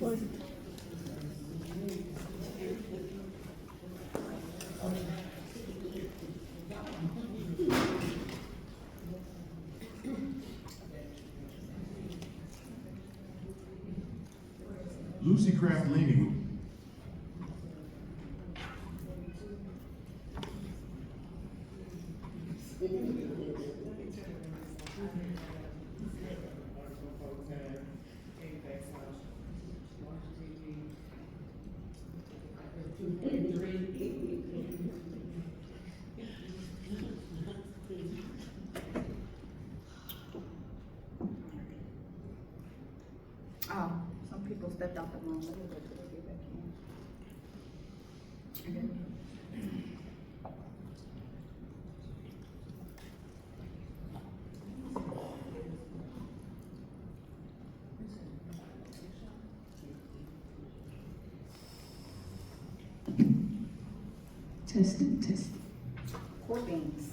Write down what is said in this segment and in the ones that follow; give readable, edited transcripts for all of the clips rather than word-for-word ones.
Lucy Craft Leaning. Oh, some people stepped out the room. Let me go to the get back in. Testing, testing. Court beans.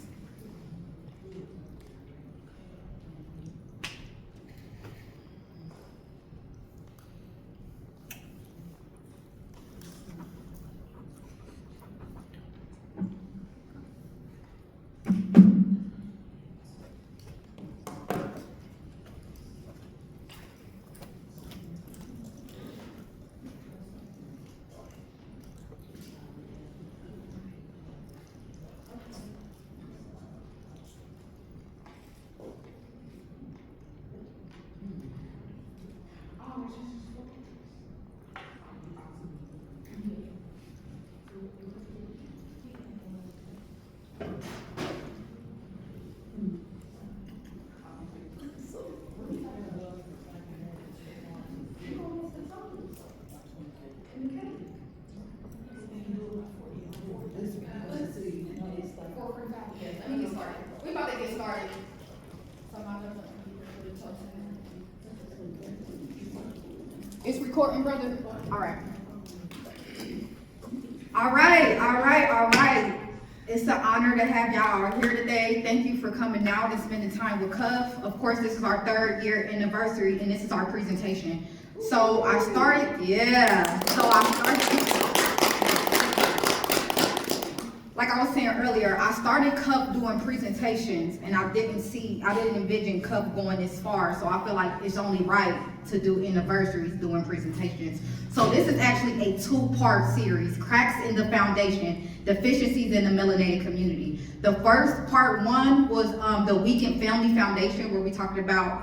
We about to get started. It's recording, brother. All right. All right. It's an honor to have y'all here today. Thank you for coming out and spending time with Cuff. Of course, this is our 3rd year anniversary and this is our presentation. So I started, like I was saying earlier, I started Cuff doing presentations and I didn't envision Cuff going this far. So I feel like it's only right to do anniversaries doing presentations. So this is actually a 2-part series, Cracks in the Foundation, Deficiencies in the Melanated Community. The first part 1 was the Weekend Family Foundation, where we talked about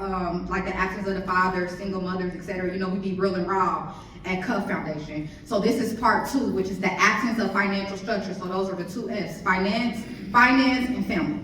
like the absence of the father, single mothers, etc. You know, we be real and raw at Cuff Foundation. So this is part 2, which is the absence of financial structure. So those are the 2 F's, finance, and family.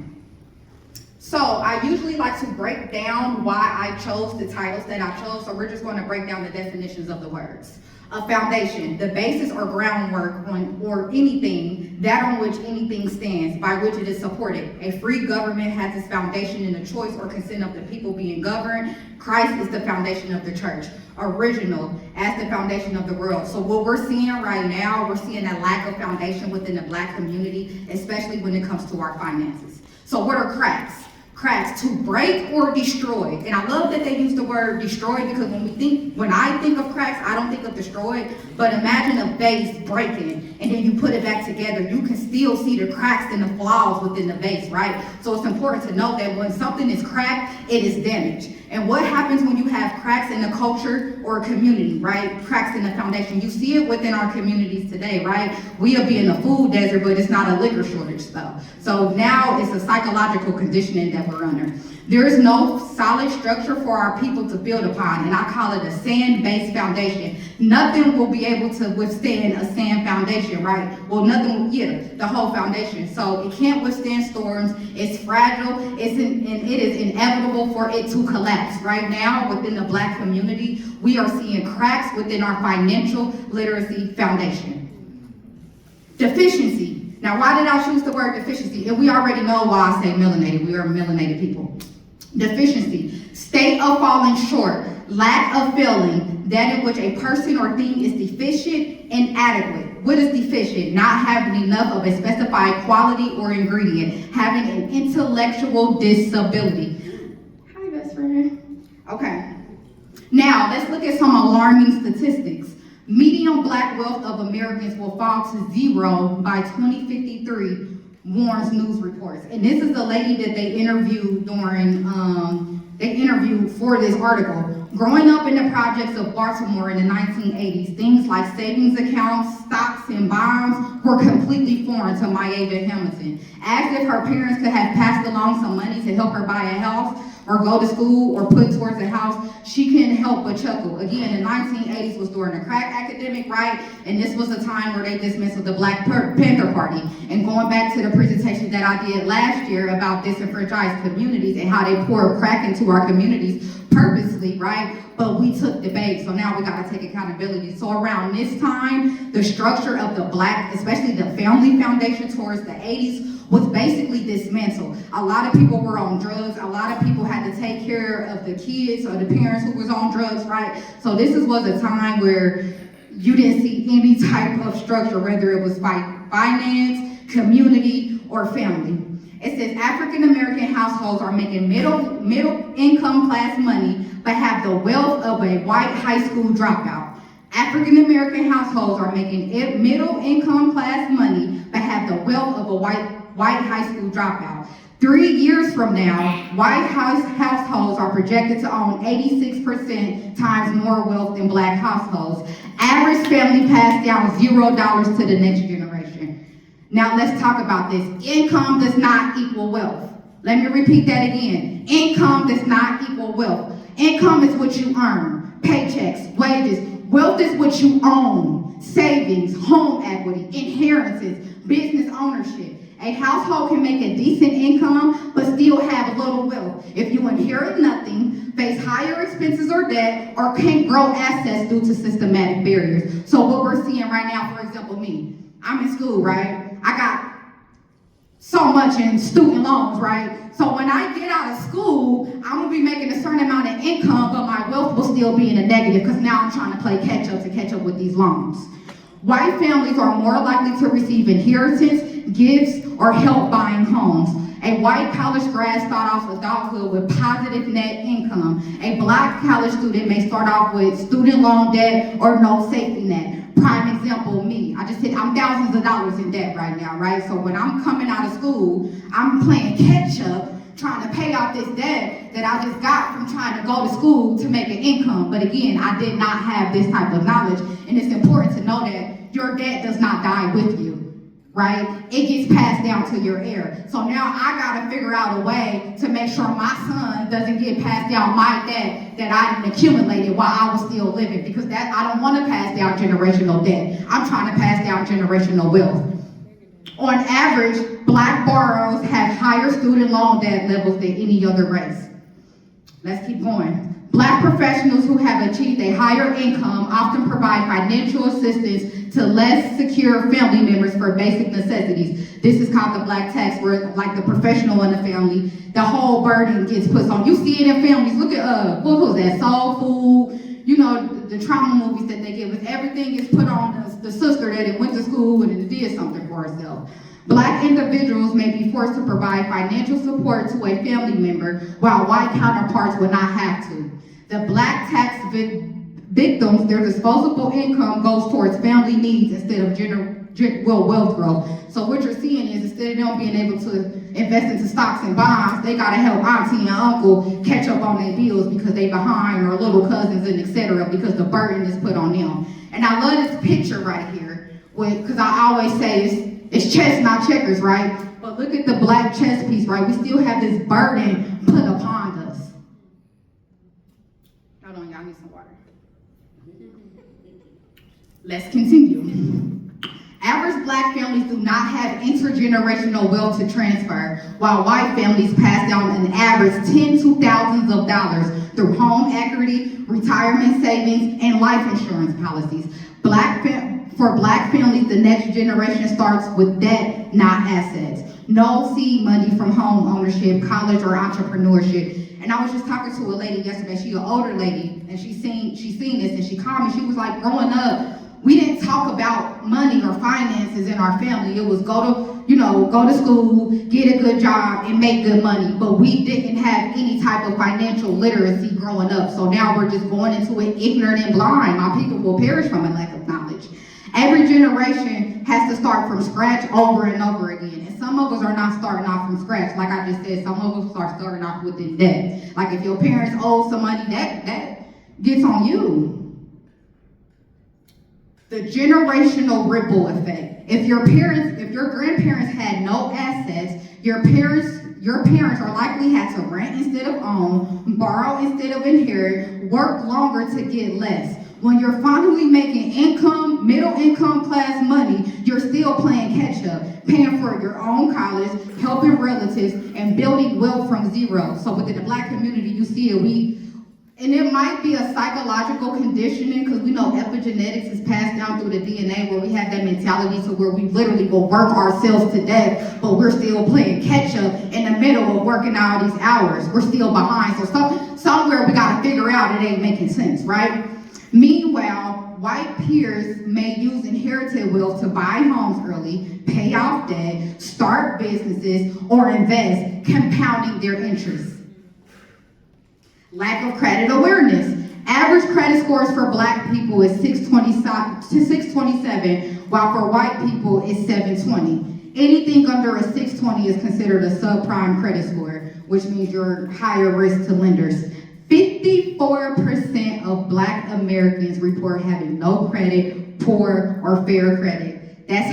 So I usually like to break down why I chose the titles that I chose. So we're just going to break down the definitions of the words. A foundation, the basis or groundwork or anything, that on which anything stands, by which it is supported. A free government has its foundation in the choice or consent of the people being governed. Christ is the foundation of the church. Original, as the foundation of the world. So what we're seeing right now, we're seeing a lack of foundation within the Black community, especially when it comes to our finances. So what are cracks? Cracks, to break or destroy. And I love that they use the word destroy, because when I think of cracks, I don't think of destroy, but imagine a vase breaking and then you put it back together. You can still see the cracks and the flaws within the vase, right? So it's important to note that when something is cracked, it is damaged. And what happens when you have cracks in a culture or a community, right? Cracks in the foundation. You see it within our communities today, right? We'll be in a food desert, but it's not a liquor shortage though. So now it's a psychological conditioning that we're under. There is no solid structure for our people to build upon, and I call it a sand-based foundation. Nothing will be able to withstand a sand foundation, right? Well, the whole foundation. So it can't withstand storms, it's fragile, and it is inevitable for it to collapse. Right now, within the Black community, we are seeing cracks within our financial literacy foundation. Deficiency. Now, why did I choose the word deficiency? And we already know why I say melanated. We are melanated people. Deficiency, state of falling short, lack of feeling, that in which a person or thing is deficient, inadequate. What is deficient? Not having enough of a specified quality or ingredient, having an intellectual disability. Hi, best friend. Okay. Now, let's look at some alarming statistics. Median black wealth of Americans will fall to zero by 2053, warns news reports. And this is the lady that they interviewed for this article. Growing up in the projects of Baltimore in the 1980s, things like savings accounts, stocks, and bonds were completely foreign to Maya Hamilton. As if her parents could have passed along some money to help her buy a house, or go to school, or put towards a house, she couldn't help but chuckle. Again, the 1980s was during the crack epidemic, right? And this was the time where they dismantled the Black Panther Party. And going back to the presentation that I did last year about disenfranchised communities and how they pour crack into our communities purposely, right? But we took the bait, so now we gotta take accountability. So around this time, the structure of the Black, especially the family foundation towards the 80s, was basically dismantled. A lot of people were on drugs. A lot of people had to take care of the kids or the parents who was on drugs, right? So this was a time where you didn't see any type of structure, whether it was finance, community, or family. It says African American households are making middle income class money, but have the wealth of a white high school dropout. African American households are making middle income class money, but have the wealth of a white high school dropout. 3 years from now, white households are projected to own 86% times more wealth than black households. Average family passed down $0 to the next generation. Now let's talk about this. Income does not equal wealth. Let me repeat that again. Income does not equal wealth. Income is what you earn. Paychecks, wages. Wealth is what you own. Savings, home equity, inheritances, business ownership. A household can make a decent income, but still have little wealth. If you inherit nothing, face higher expenses or debt, or can't grow assets due to systematic barriers. So what we're seeing right now, for example, me, I'm in school, right? I got so much in student loans, right? So when I get out of school, I'm gonna be making a certain amount of income, but my wealth will still be in a negative because now I'm trying to play catch up with these loans. White families are more likely to receive inheritance, gifts, or help buying homes. A white college grad starts off adulthood with positive net income. A black college student may start off with student loan debt or no safety net. Prime example, me. I'm thousands of dollars in debt right now, right? So when I'm coming out of school, I'm playing catch up, trying to pay off this debt that I just got from trying to go to school to make an income. But again, I did not have this type of knowledge, and it's important to know that your debt does not die with you, right? It gets passed down to your heir. So now I gotta figure out a way to make sure my son doesn't get passed down my debt that I didn't accumulated while I was still living, because that I don't wanna pass down generational debt. I'm trying to pass down generational wealth. On average, black borrowers have higher student loan debt levels than any other race. Let's keep going. Black professionals who have achieved a higher income often provide financial assistance to less secure family members for basic necessities. This is called the black tax, where like the professional in the family, the whole burden gets put on. You see it in families. Look at, what was that, Soul Food? You know, the trauma movies that they give us. Everything is put on the sister that went to school and did something for herself. Black individuals may be forced to provide financial support to a family member, while white counterparts would not have to. The black tax victims, their disposable income goes towards family needs instead of wealth growth. So what you're seeing is, instead of them being able to invest into stocks and bonds, they gotta help auntie and uncle catch up on their bills because they behind, or little cousins and etc., because the burden is put on them. And I love this picture right here, because I always say it's chess, not checkers, right? But look at the black chess piece, right? We still have this burden put upon us. Hold on, y'all, need some water. Let's continue. Average black families do not have intergenerational wealth to transfer, while white families pass down an average tens to thousands of dollars through home equity, retirement savings, and life insurance policies. For black families, the next generation starts with debt, not assets. No seed money from home ownership, college, or entrepreneurship. And I was just talking to a lady yesterday. She's an older lady, and she's seen this, and she called me. She was like, growing up, we didn't talk about money or finances in our family. It was go go to school, get a good job, and make good money. But we didn't have any type of financial literacy growing up. So now we're just going into it ignorant and blind. My people will perish from a lack of knowledge. Every generation has to start from scratch over and over again. And some of us are not starting off from scratch. Like I just said, some of us are starting off with debt. Like if your parents owe some money, that gets on you. The generational ripple effect. If your grandparents had no assets, your parents are likely had to rent instead of own, borrow instead of inherit, work longer to get less. When you're finally making income, middle income class money, you're still playing catch up, paying for your own college, helping relatives, and building wealth from zero. So within the Black community, you see it, and it might be a psychological conditioning, because we know epigenetics is passed down through the DNA, where we have that mentality to where we literally will work ourselves to death, but we're still playing catch up in the middle of working all these hours. We're still behind. So somewhere we gotta figure out it ain't making sense, right? Meanwhile, white peers may use inherited wealth to buy homes early, pay off debt, start businesses, or invest, compounding their interest. Lack of credit awareness. Average credit scores for Black people is 627, while for white people it's 720. Anything under a 620 is considered a subprime credit score, which means you're higher risk to lenders. 54% of Black Americans report having no credit, poor, or fair credit. That's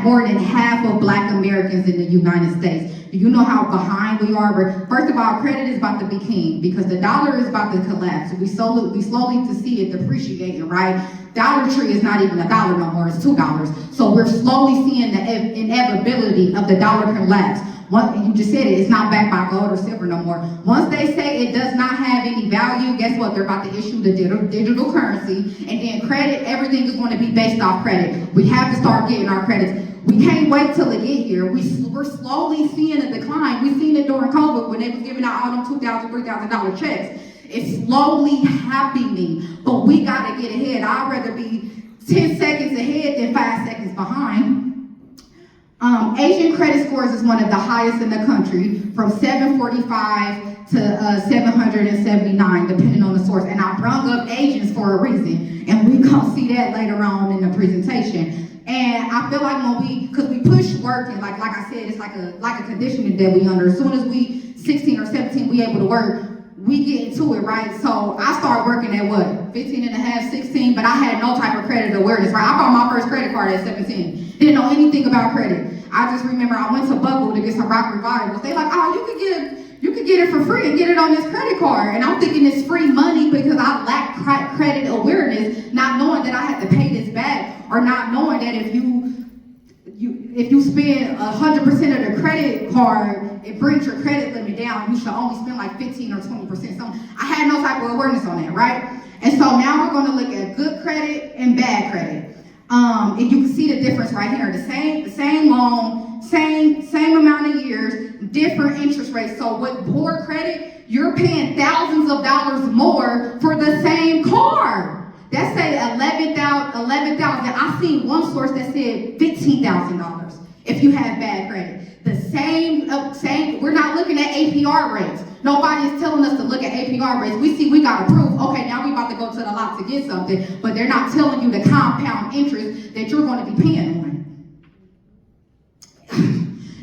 more than half of Black Americans in the United States. Do you know how behind we are? First of all, credit is about to be king, because the dollar is about to collapse. We slowly to see it depreciating, right? Dollar Tree is not even $1 no more, it's $2. So we're slowly seeing the inevitability of the dollar collapse. You just said it, it's not backed by gold or silver no more. Once they say it does not have any value, guess what? They're about to issue the digital currency, and then credit, everything is going to be based off credit. We have to start getting our credits. We can't wait till it get here. We're slowly seeing a decline. We seen it during COVID when they was giving out all them $2,000, $3,000 checks. It's slowly happening, but we gotta get ahead. I'd rather be 10 seconds ahead than 5 seconds behind. Asian credit scores is one of the highest in the country, from 745 to 779, depending on the source. And I brought up Asians for a reason, and we gonna see that later on in the presentation. And I feel like because we push working, like I said, it's like a conditioning that we under. As soon as we 16 or 17, we able to work, we get into it, right? So I started working at 15 and a half, 16, but I had no type of credit awareness, right? I bought my first credit card at 17. Didn't know anything about credit. I just remember I went to Buckle to get some rock revivals. They like, oh, you could get it for free and get it on this credit card. And I'm thinking it's free money because I lack credit awareness, not knowing that I had to pay this back, or not knowing that if you spend 100% of the credit card, it brings your credit limit down. You should only spend like 15 or 20%. So I had no type of awareness on that, right? And so now we're going to look at good credit and bad credit. And you can see the difference right here. The same loan, same amount of years, different interest rates. So with poor credit, you're paying thousands of dollars more for the same car. That say $11,000. I seen one source that said $15,000 if you have bad credit. The same, we're not looking at APR rates. Nobody is telling us to look at APR rates. We see we got approved. Okay, now we about to go to the lot to get something, but they're not telling you the compound interest that you're going to be paying on.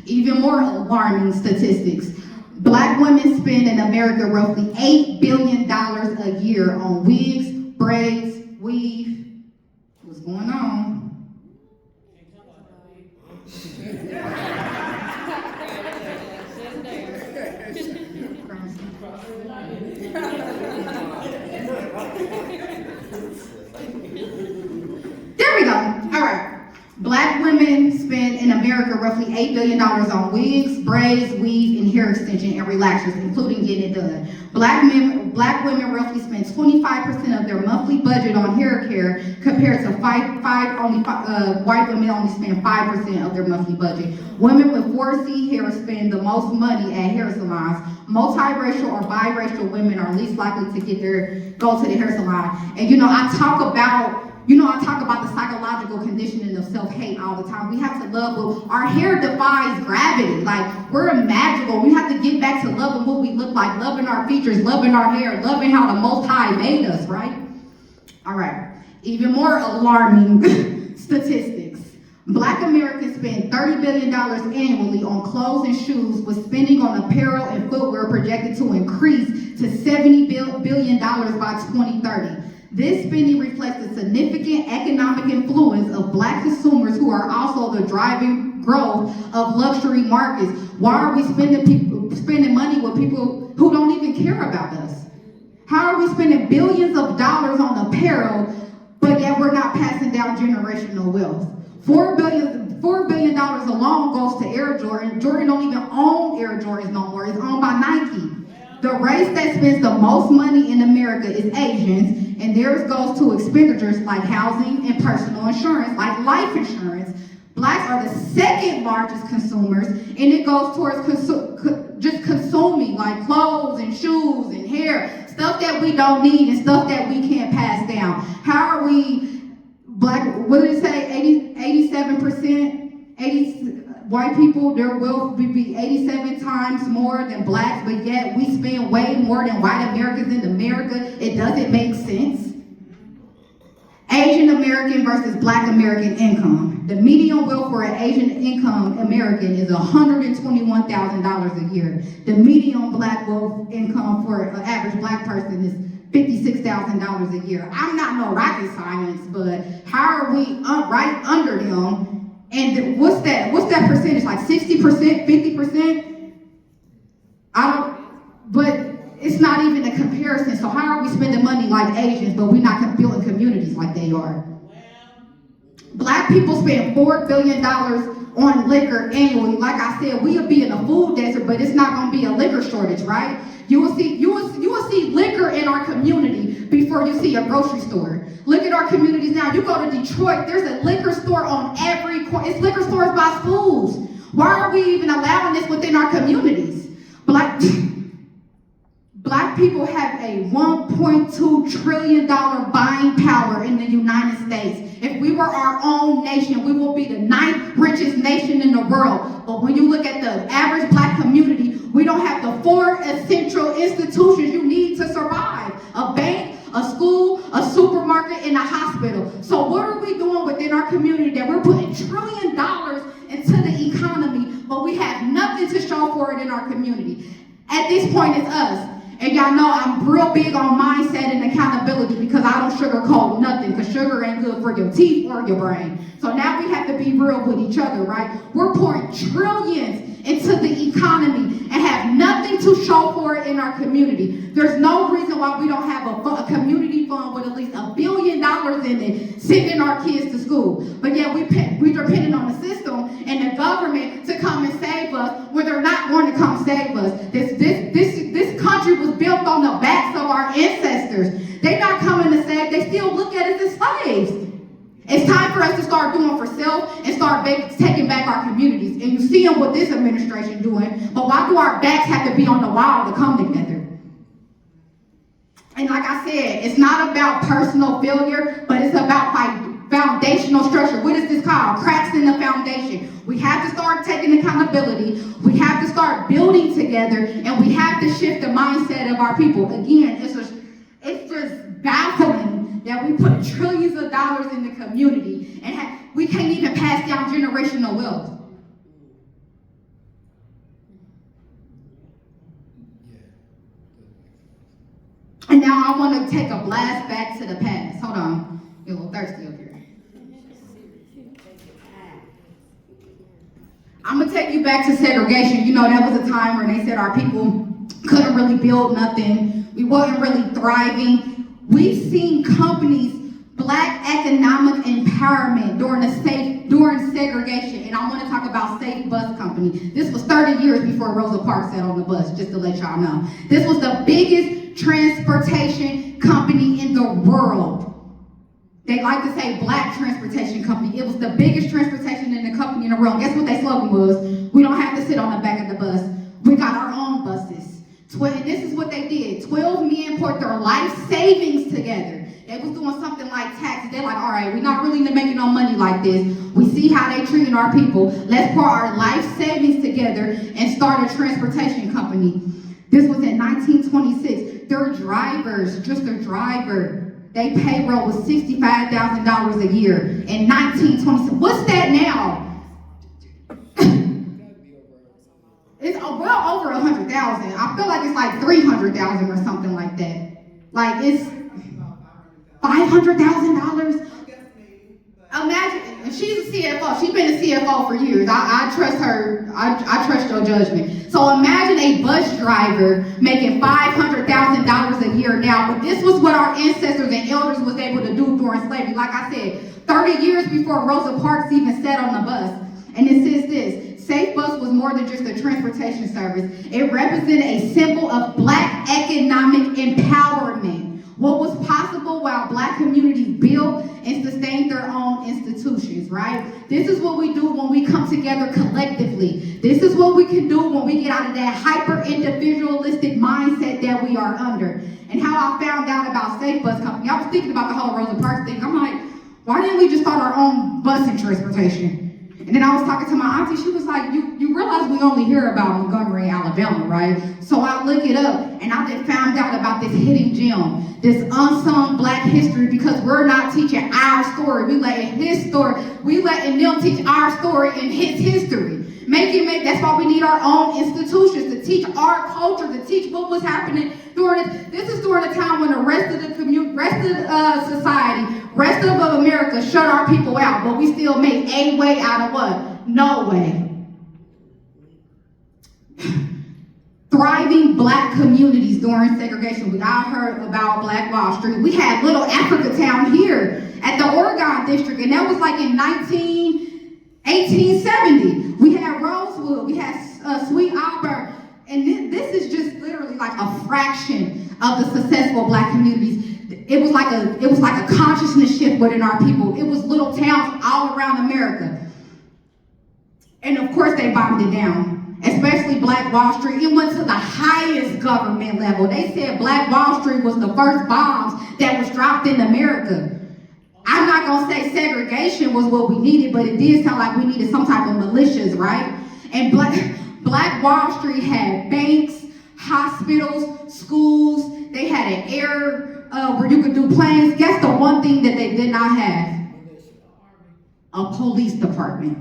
Even more alarming statistics. Black women spend in America roughly $8 billion a year on wigs, braids, weave. What's going on? There we go. All right. Black women spend in America roughly $8 billion on wigs, braids, weave, and hair extension and relaxers, including getting it done. Black women roughly spend 25% of their monthly budget on hair care, compared to white women only spend 5% of their monthly budget. Women with 4C hair spend the most money at hair salons. Multiracial or biracial women are least likely to go to the hair salon. And I talk about You know, I talk about the psychological conditioning of self-hate all the time. We have to love what our hair defies gravity. Like, we're magical. We have to get back to loving what we look like, loving our features, loving our hair, loving how the Most High made us, right? All right. Even more alarming statistics. Black Americans spend $30 billion annually on clothes and shoes, with spending on apparel and footwear projected to increase to $70 billion by 2030. This spending reflects the significant economic influence of Black consumers, who are also the driving growth of luxury markets. Why are we spending money with people who don't even care about us? How are we spending billions of dollars on apparel, but yet we're not passing down generational wealth? $4 billion alone goes to Air Jordan. Jordan don't even own Air Jordans no more. It's owned by Nike. The race that spends the most money in America is Asians, and theirs goes to expenditures like housing and personal insurance, like life insurance. Blacks are the second largest consumers, and it goes towards just consuming, like clothes and shoes and hair, stuff that we don't need and stuff that we can't pass down. How are we Black, what did it say, 87%, white people, their wealth would be 87 times more than blacks, but yet we spend way more than white Americans in America. It doesn't make sense. Asian American versus Black American income. The median wealth for an Asian income American is $121,000 a year. The median Black wealth income for an average Black person is $56,000 a year. I'm not no rocket science, but how are we right under them? And what's that percentage? Like 60%, 50%? But it's not even a comparison. So how are we spending money like Asians, but we're not building communities like they are? Black people spend $4 billion on liquor annually. Like I said, we'll be in a food desert, but it's not gonna be a liquor shortage, right? You will see liquor in our community before you see a grocery store. Look at our communities now. You go to Detroit, there's a liquor store on every corner. It's liquor stores by schools. Why are we even allowing this within our communities? Black people have a $1.2 trillion buying power in the United States. If we were our own nation, we will be the 9th richest nation in the world. But when you look at the average Black community, we don't have the 4 essential institutions you need to survive: a bank, a school, a supermarket, and a hospital. So what are we doing within our community that we're putting $1 trillion into the economy, but we have nothing to show for it in our community? At this point, it's us. And y'all know I'm real big on mindset and accountability, because I don't sugarcoat nothing, because sugar ain't good for your teeth or your brain. So now we have to be real with each other, right? We're pouring trillions into the economy and have nothing to show for it in our community. There's no reason why we don't have a community fund with at least $1 billion in it, sending our kids to school. But yet we're depending on the system and the government to come and save us, when they're not going to come save us. This country was built on the backs of our ancestors. They're not coming to save. They still look at us as slaves. It's time for us to start doing for self and start taking back our communities. And you see what this administration doing, but why do our backs have to be on the wall to come together? And like I said, it's not about personal failure, but it's about like foundational structure. What is this called? Cracks in the foundation. We have to start taking accountability. We have to start building together, and we have to shift the mindset of our people. Again, it's just baffling that we put trillions of dollars in the community and we can't even pass down generational wealth. And now I want to take a blast back to the past. Hold on, you're a little thirsty up here. I'm gonna take you back to segregation. You know, that was a time where they said our people couldn't really build nothing. We wasn't really thriving. We've seen companies, Black economic empowerment during segregation, and I want to talk about Safe Bus Company. This was 30 years before Rosa Parks sat on the bus, just to let y'all know. This was the biggest transportation company in the world. They like to say Black transportation company. It was the biggest transportation company in the world. Guess what their slogan was? We don't have to sit on the back of the bus. We got our own buses. And this is what they did. 12 men put their life savings together. They was doing something like taxes. They're like, all right, we're not really making no money like this. We see how they treating our people. Let's put our life savings together and start a transportation company. This was in 1926. Their drivers, just their driver, they payroll was $65,000 a year in 1926. What's that now? It's well over 100,000. I feel like it's like 300,000 or something like that. Like it's $500,000. Imagine, and she's a CFO. She's been a CFO for years. I trust her. I trust your judgment. So imagine a bus driver making $500,000 a year now. But this was what our ancestors and elders was able to do during slavery. Like I said, 30 years before Rosa Parks even sat on the bus. And it says this: Safe Bus was more than just a transportation service. It represented a symbol of Black economic empowerment. What was possible while Black communities built and sustained their own institutions, right? This is what we do when we come together collectively. This is what we can do when we get out of that hyper-individualistic mindset that we are under. And how I found out about Safe Bus Company, I was thinking about the whole Rosa Parks thing. I'm like, why didn't we just start our own busing transportation? And then I was talking to my auntie, she was like, you realize we only hear about Montgomery, Alabama, right? So I look it up, and I just found out about this hidden gem, this unsung Black history, because we're not teaching our story. We letting his story, we letting them teach our story and his history. That's why we need our own institutions to teach our culture, to teach what was happening during this is during a time when the rest of the community, rest of society, rest of America shut our people out, but we still make a way out of what? No way. Thriving Black communities during segregation. We all heard about Black Wall Street. We had Little Africa Town here at the Oregon District, and that was like in 1870. We had Rosewood, we had Sweet Auburn, and this is just literally like a fraction of the successful Black communities. It was like a consciousness shift within our people. It was little towns all around America. And of course they bombed it down, especially Black Wall Street. It went to the highest government level. They said Black Wall Street was the first bombs that was dropped in America. I'm not gonna say segregation was what we needed, but it did sound like we needed some type of militias, right? And Black Wall Street had banks, hospitals, schools. They had an air where you could do planes. Guess the one thing that they did not have? A police department.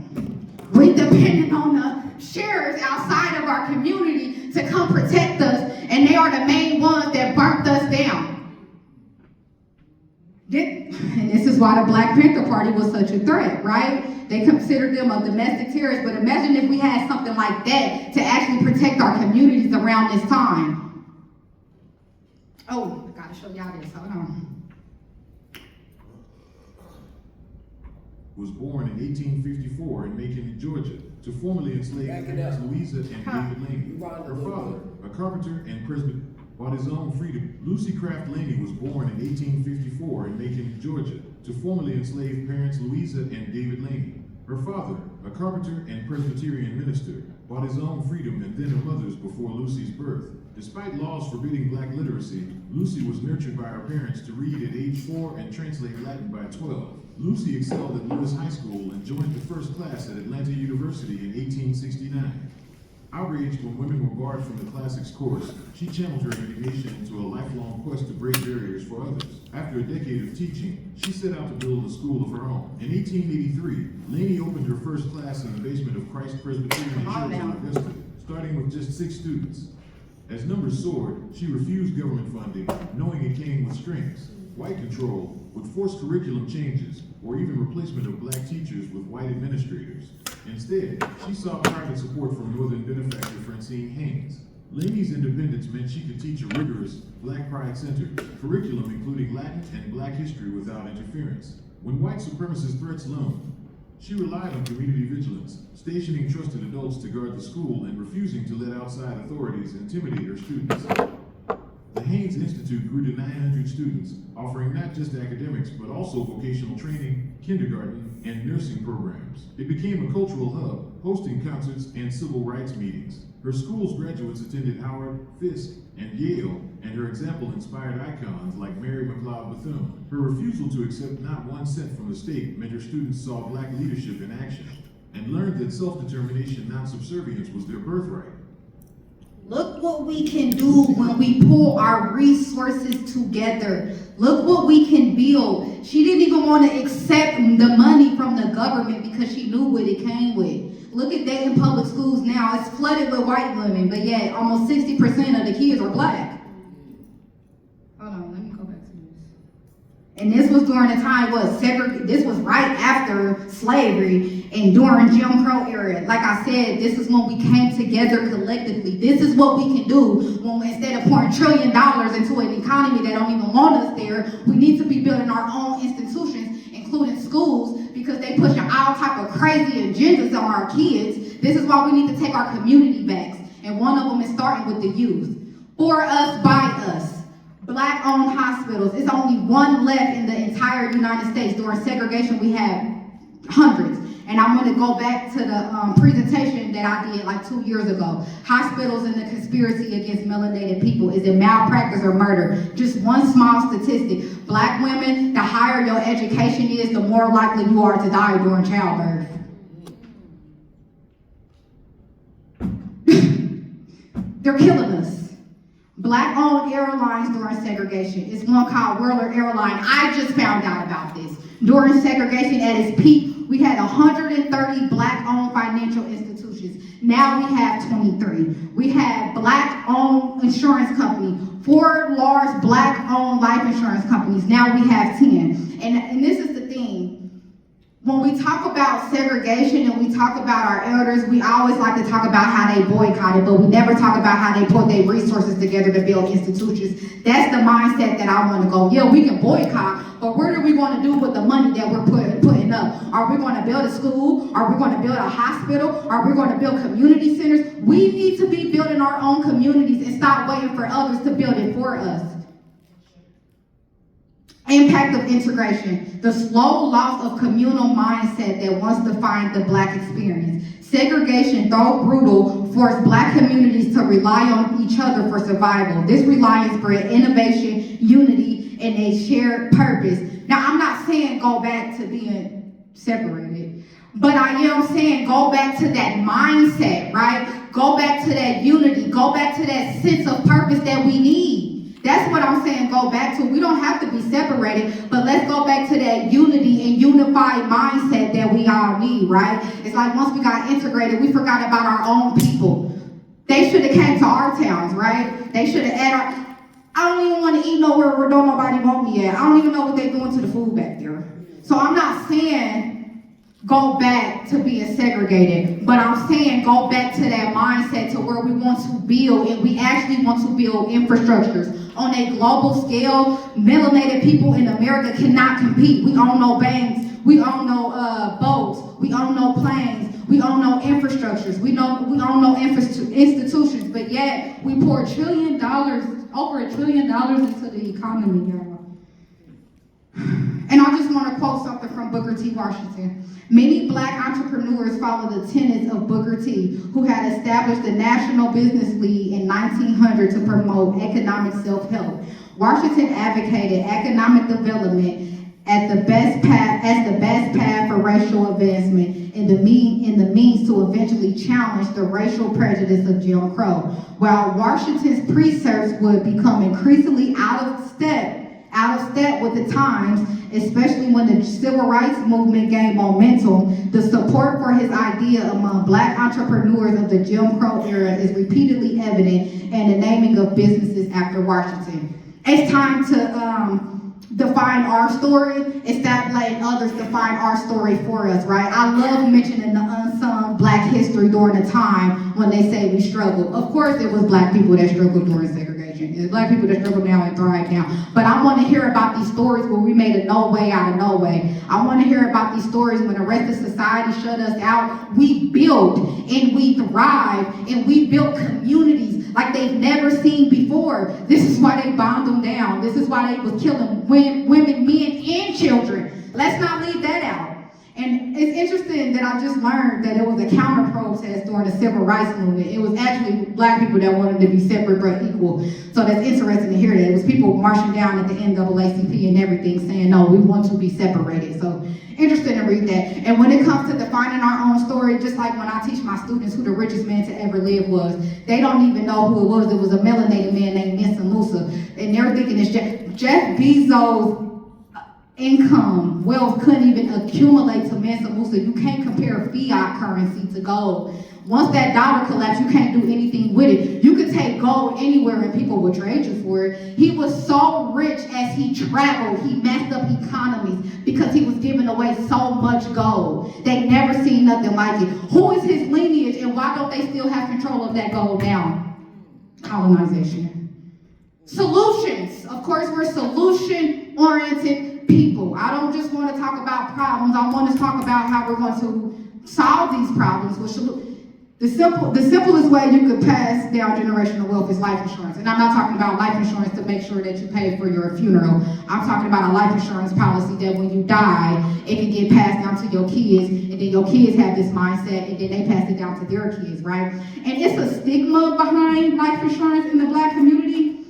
We depended on the sheriffs outside of our community to come protect us, and they are the main ones that burnt us down. And this is why the Black Panther Party was such a threat, right? They considered them a domestic terrorist, but imagine if we had something like that to actually protect our communities around this time. Oh, I gotta show y'all this, hold on. Was born in 1854 in Macon, Georgia, to formerly enslaved parents Louisa and David Laney. Her father, a carpenter and Presbyterian, bought his own freedom. Lucy Craft Laney was born in 1854 in Macon, Georgia, to formerly enslaved parents Louisa and David Laney. Her father, a carpenter and Presbyterian minister, bought his own freedom and then her mother's before Lucy's birth. Despite laws forbidding Black literacy, Lucy was nurtured by her parents to read at age 4 and translate Latin by 12. Lucy excelled at Lewis High School and joined the first class at Atlanta University in 1869. Outraged when women were barred from the classics course, she channeled her education into a lifelong quest to break barriers for others. After a decade of teaching, she set out to build a school of her own. In 1883, Laney opened her first class in the basement of Christ Presbyterian Church in Augusta, starting with just 6 students. As numbers soared, she refused government funding, knowing it came with strings. White control would force curriculum changes or even replacement of Black teachers with white administrators. Instead, she sought private support from Northern benefactor Francine Haynes. Laney's independence meant she could teach a rigorous, Black pride-centered curriculum including Latin and Black history without interference. When white supremacist threats loomed, she relied on community vigilance, stationing trusted adults to guard the school and refusing to let outside authorities intimidate her students. The Haynes Institute grew to 900 students, offering not just academics, but also vocational training, kindergarten, and nursing programs. It became a cultural hub, hosting concerts and civil rights meetings. Her school's graduates attended Howard, Fisk, and Yale, and her example inspired icons like Mary McLeod Bethune. Her refusal to accept not 1 cent from the state meant her students saw Black leadership in action and learned that self-determination, not subservience, was their birthright. Look what we can do when we pull our resources together. Look what we can build. She didn't even want to accept the money from the government because she knew what it came with. Look at Dayton public schools now. It's flooded with white women, but yet almost 60% of the kids are Black. Hold on, let me go back to this. And this was during the time, this was right after slavery and during Jim Crow era. Like I said, this is when we came together collectively. This is what we can do when instead of pouring $1 trillion into an economy that don't even want us there, we need to be building our own institutions, including schools, because they pushing all type of crazy agendas on our kids. This is why we need to take our community backs. And one of them is starting with the youth. For us, by us. Black-owned hospitals. It's only one left in the entire United States. During segregation, we had hundreds. And I'm going to go back to the presentation that I did like 2 years ago. Hospitals and the conspiracy against melanated people. Is it malpractice or murder? Just one small statistic. Black women, the higher your education is, the more likely you are to die during childbirth. They're killing us. Black-owned airlines during segregation. It's one called Whirler Airline. I just found out about this. During segregation at its peak, we had 130 Black-owned financial institutions. Now we have 23. We have Black-owned insurance company, 4 large Black-owned life insurance companies. Now we have 10. And this is the thing. When we talk about segregation and we talk about our elders, we always like to talk about how they boycotted, but we never talk about how they put their resources together to build institutions. That's the mindset that I want to go, yeah, we can boycott, but what are we going to do with the money that we're putting up? Are we going to build a school? Are we going to build a hospital? Are we going to build community centers? We need to be building our own communities and stop waiting for others to build it for us. Impact of integration, the slow loss of communal mindset that once defined the Black experience. Segregation, though brutal, forced Black communities to rely on each other for survival. This reliance bred innovation, unity, and a shared purpose. Now, I'm not saying go back to being separated, but I am saying go back to that mindset, right? Go back to that unity, go back to that sense of purpose that we need. That's what I'm saying, go back to. We don't have to be separated, but let's go back to that unity and unified mindset that we all need, right? It's like once we got integrated, we forgot about our own people. They should have came to our towns, right? They should have had I don't even want to eat nowhere where don't nobody want me at. I don't even know what they're doing to the food back there. So I'm not saying go back to being segregated, but I'm saying go back to that mindset to where we want to build, and we actually want to build infrastructures. On a global scale, melanated people in America cannot compete. We own no banks, we own no boats, we own no planes, we own no infrastructures, we own no institutions, but yet we pour $1 trillion, over $1 trillion into the economy, y'all. And I just want to quote something from Booker T. Washington. Many Black entrepreneurs follow the tenets of Booker T, who had established the National Business League in 1900 to promote economic self-help. Washington advocated economic development as the best path for racial advancement and the means to eventually challenge the racial prejudice of Jim Crow. While Washington's precepts would become increasingly out of step with the times, especially when the civil rights movement gained momentum, the support for his idea among Black entrepreneurs of the Jim Crow era is repeatedly evident in the naming of businesses after Washington. It's time to define our story and stop letting others define our story for us, right? I love mentioning the unsung Black history during the time when they say we struggled. Of course, it was Black people that struggled during segregation. It's Black people that struggle now and thrive now. But I want to hear about these stories where we made a no way out of no way. I want to hear about these stories when the rest of society shut us out. We built and we thrived and we built communities like they've never seen before. This is why they bombed them down. This is why they was killing women, men, and children. Let's not leave that out. And it's interesting that I just learned that it was a counter protest during the civil rights movement. It was actually black people that wanted to be separate but equal. So that's interesting to hear that. It was people marching down at the NAACP and everything saying, no, we want to be separated. So interesting to read that. And when it comes to defining our own story, just like when I teach my students who the richest man to ever live was, they don't even know who it was. It was a melanated man named Mansa Musa. And they're thinking it's Jeff Bezos' income, wealth couldn't even accumulate to Mansa Musa. You can't compare fiat currency to gold. Once that dollar collapsed, you can't do anything with it. You could take gold anywhere and people would trade you for it. He was so rich as he traveled, he messed up economies because he was giving away so much gold. They never seen nothing like it. Who is his lineage and why don't they still have control of that gold now? Colonization. Solutions. Of course, we're solution-oriented people. I don't just want to talk about problems. I want to talk about how we're going to solve these problems. The simplest way you could pass down generational wealth is life insurance. And I'm not talking about life insurance to make sure that you pay for your funeral. I'm talking about a life insurance policy that when you die, it can get passed down to your kids, and then your kids have this mindset, and then they pass it down to their kids, right? And it's a stigma behind life insurance in the Black community.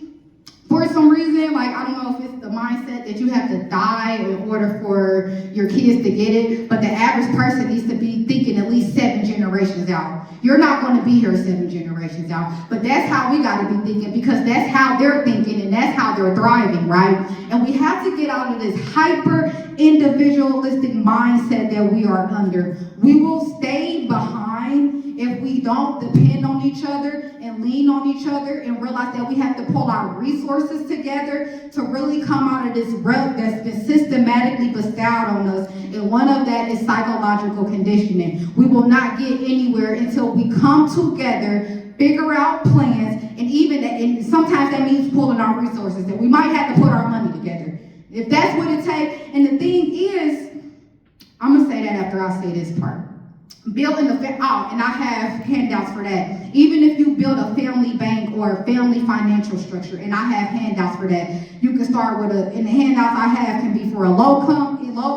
For some reason, like, I don't know if it's the mindset that you have to die in order for your kids to get it, but the average person needs to be thinking at least 7 generations out. You're not going to be here 7 generations out, but that's how we got to be thinking, because that's how they're thinking and that's how they're thriving, right? And we have to get out of this hyper individualistic mindset that we are under. We will stay behind if we don't depend on each other and lean on each other and realize that we have to pull our resources together to really come out of this rut that's been systematically bestowed on us. And one of that is psychological conditioning. We will not get anywhere until we come together, figure out plans, and sometimes that means pulling our resources, that we might have to put our money together. If that's what it takes. And the thing is, I'm going to say that after I say this part. Building and I have handouts for that. Even if you build a family bank or a family financial structure, and I have handouts for that. You can start with and the handouts I have can be for a low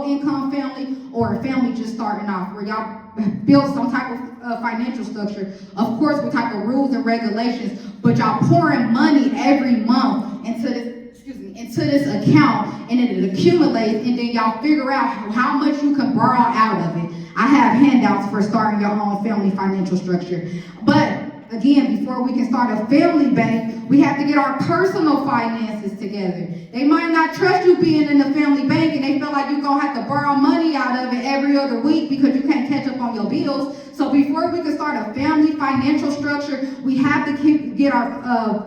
income family or a family just starting off, where y'all build some type of financial structure, of course with type of rules and regulations, but y'all pouring money every month into this account, and it accumulates, and then y'all figure out how much you can borrow out of it. I have handouts for starting your own family financial structure. But again, before we can start a family bank, we have to get our personal finances together. They might not trust you being in the family bank, and they feel like you're going to have to borrow money out of it every other week because you can't catch up on your bills. So before we can start a family financial structure, we have to get our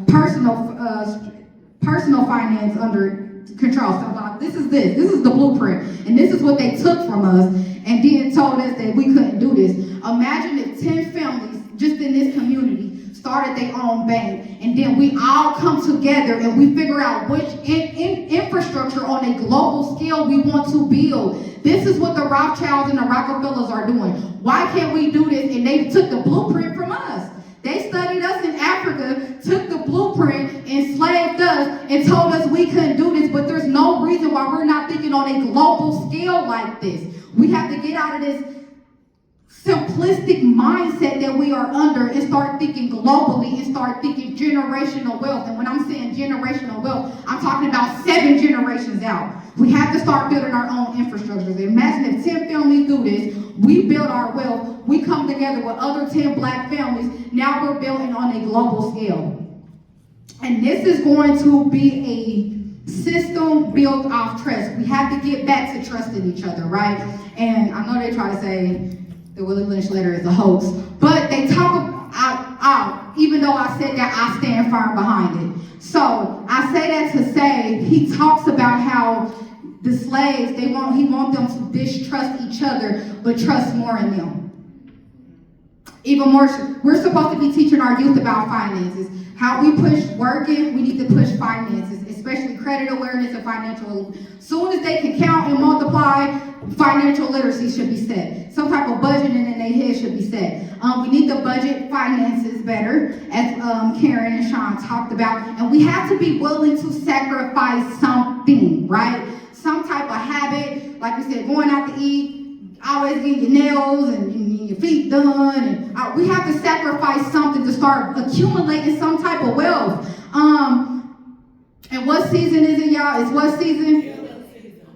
personal finance under control. So this is the blueprint, and this is what they took from us and then told us that we couldn't do this. Imagine if 10 families just in this community started their own bank, and then we all come together and we figure out which infrastructure on a global scale we want to build. This is what the Rothschilds and the Rockefellers are doing. Why can't we do this? And they took the blueprint from us. They studied us in Africa, took the blueprint, enslaved us, and told us we couldn't do this, but there's no reason why we're not thinking on a global scale like this. We have to get out of this simplistic mindset that we are under and start thinking globally and start thinking generational wealth. And when I'm saying generational wealth, I'm talking about 7 generations out. We have to start building our own infrastructures. Imagine if 10 families do this, we build our wealth, we come together with other 10 Black families, now we're building on a global scale. And this is going to be a system built off trust. We have to get back to trusting each other, right? And I know they try to say the Willie Lynch letter is a hoax, but they talk about, even though I said that, I stand firm behind it. So I say that to say, he talks about how the slaves, he want them to distrust each other, but trust more in them. Even more, we're supposed to be teaching our youth about finances. How we push working, we need to push finances, especially credit awareness and financial. Soon as they can count and multiply, financial literacy should be set. Some type of budgeting in their head should be set. We need to budget finances better, as Karen and Sean talked about. And we have to be willing to sacrifice something, right? Some type type of habit, like we said, going out to eat, always getting your nails and your feet done, and we have to sacrifice something to start accumulating some type of wealth. And what season is it, y'all? It's what season?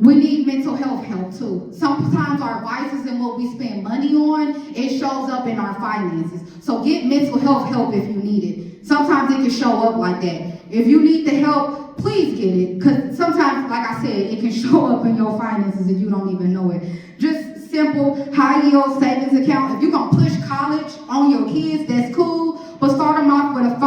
We need mental health help too. Sometimes our vices and what we spend money on, it shows up in our finances. So get mental health help if you need it. Sometimes it can show up like that. If you need the help, please get it. Because sometimes, like I said, it can show up in your finances and you don't even know it. Just simple high yield savings account. If you're going to push college on your kids, that's cool. But start them off with a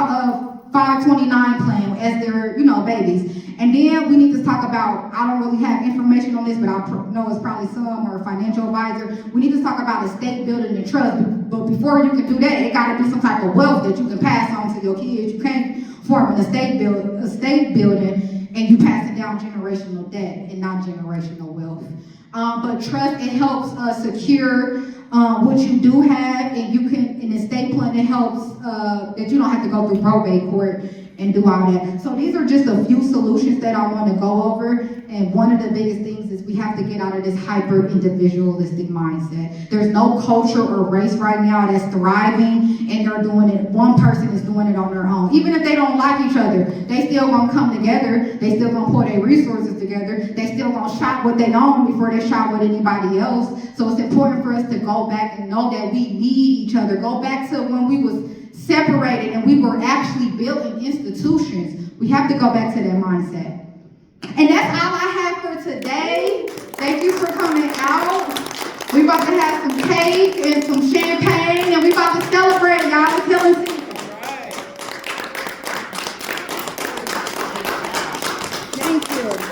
529 plan as their, babies. And then we need to talk about, I don't really have information on this, but I know it's probably some or a financial advisor. We need to talk about estate building and trust. But before you can do that, it got to be some type of wealth that you can pass on to your kids. You can't form an estate building and you pass it down generational debt and not generational wealth. But trust, it helps secure what you do have, and you can, an estate plan, it helps that you don't have to go through probate court and do all that. So these are just a few solutions that I want to go over, and one of the biggest things is we have to get out of this hyper-individualistic mindset. There's no culture or race right now that's thriving, and they're doing it, one person is doing it on their own. Even if they don't like each other, they still gonna come together, they still gonna put their resources together, they still gonna shop what they own before they shop with anybody else. So it's important for us to go back and know that we need each other. Go back to when we was separated and we were actually building institutions. We have to go back to that mindset. And that's all I have for today. Thank you for coming out. We about to have some cake and some champagne, and we about to celebrate, y'all. It's healing season. Thank you.